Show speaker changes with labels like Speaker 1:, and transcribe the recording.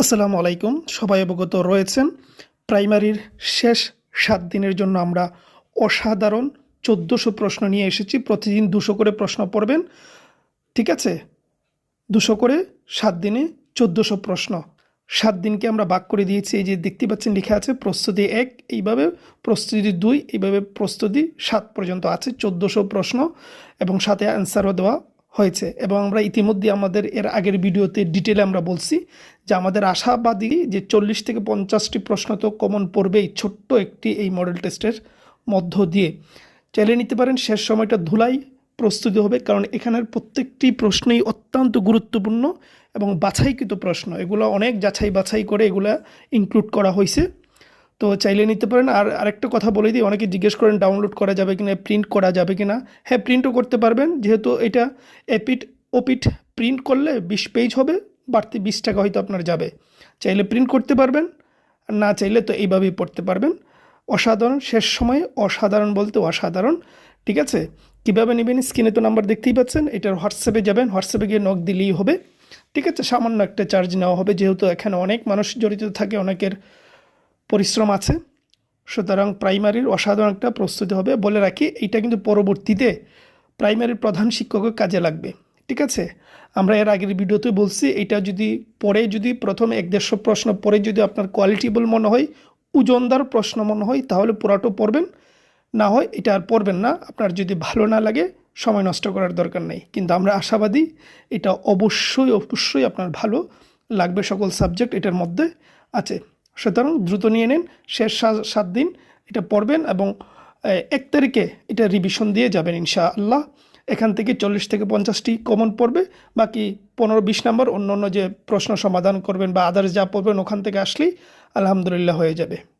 Speaker 1: আসসালামু আলাইকুম। সবাই অবগত রয়েছেন প্রাইমারির শেষ ৭ দিনের জন্য আমরা অসাধারণ ১৪০০ প্রশ্ন নিয়ে এসেছি। প্রতিদিন ২০০ করে প্রশ্ন পড়বেন। ঠিক আছে? ২০০ করে ৭ দিনে ১৪০০ প্রশ্ন। ৭ দিনকে আমরা ভাগ করে দিয়েছি। এই যে দেখতে পাচ্ছেন লিখা আছে প্রস্তুতি ১, এইভাবে প্রস্তুতি ২, এইভাবে প্রস্তুতি ৭ পর্যন্ত আছে ১৪০০ প্রশ্ন এবং সাথে অ্যান্সারও দেওয়া হয়েছে। এবং আমরা ইতিমধ্যে আমাদের এর আগের ভিডিওতে ডিটেলে আমরা বলছি যে আমাদের আশাবাদী যে ৪০ থেকে ৫০টি প্রশ্ন তো কমন পড়বেই ছোট্ট একটি এই মডেল টেস্টের মধ্য দিয়ে। চাইলে নিতে পারেন। শেষ সময়টা ধুলাই প্রস্তুতি হবে, কারণ এখানের প্রত্যেকটি প্রশ্নই অত্যন্ত গুরুত্বপূর্ণ এবং বাছাইকৃত প্রশ্ন। এগুলো অনেক যাচাই বাছাই করে এগুলা ইনক্লুড করা হয়েছে। তো চাইলে নিতে পারেন। আর আরেকটা কথা বলে দিই, অনেকে জিজ্ঞেস করেন ডাউনলোড করা যাবে কিনা, প্রিন্ট করা যাবে কিনা। হ্যাঁ, প্রিন্টও করতে পারবেন, যেহেতু এটা এপিট ওপিট প্রিন্ট করলে ২০ পেজ হবে, বাড়তি ২০ টাকা হয়তো আপনার যাবে। চাইলে প্রিন্ট করতে পারবেন, আর না চাইলে তো এইভাবেই পড়তে পারবেন। অসাধারণ, শেষ সময়ে অসাধারণ বলতে অসাধারণ। ঠিক আছে? কীভাবে নেবেন? স্ক্রিনে তো নাম্বার দেখতেই পাচ্ছেন। এটার হোয়াটসঅ্যাপে যাবেন, হোয়াটসঅ্যাপে গিয়ে নক দিলেই হবে। ঠিক আছে? সামান্য একটা চার্জ নেওয়া হবে, যেহেতু এখানে অনেক মানুষ জড়িত থাকে, অনেকের পরিশ্রম আছে। সুতরাং প্রাইমারির অসাধারণ একটা প্রস্তুতি হবে। বলে রাখি, এইটা কিন্তু পরবর্তীতে প্রাইমারির প্রধান শিক্ষকের কাজে লাগবে। ঠিক আছে? আমরা এর আগের ভিডিওতে বলছি, এটা যদি পরে যদি প্রথম ১-১৫০ প্রশ্ন পরে যদি আপনার কোয়ালিটিবল মনে হয়, ওজনদার প্রশ্ন মনে হয়, তাহলে পুরাটো পড়বেন। না হয় এটা আর পড়বেন না। আপনার যদি ভালো না লাগে, সময় নষ্ট করার দরকার নেই। কিন্তু আমরা আশাবাদী এটা অবশ্যই অবশ্যই আপনার ভালো লাগবে। সকল সাবজেক্ট এটার মধ্যে আছে। সুতরাং দ্রুত নিয়ে নিন। শেষ ৭ দিন এটা পড়বেন এবং ১ তারিখে এটা রিভিশন দিয়ে যাবেন ইনশাআল্লাহ। এখান থেকে ৪০ থেকে ৫০টি কমন পড়বে, বাকি ১৫-২০ নম্বর অন্য অন্য যে প্রশ্ন সমাধান করবেন বা আদার্স যা পড়বেন ওখান থেকে আসলেই আলহামদুলিল্লাহ হয়ে যাবে।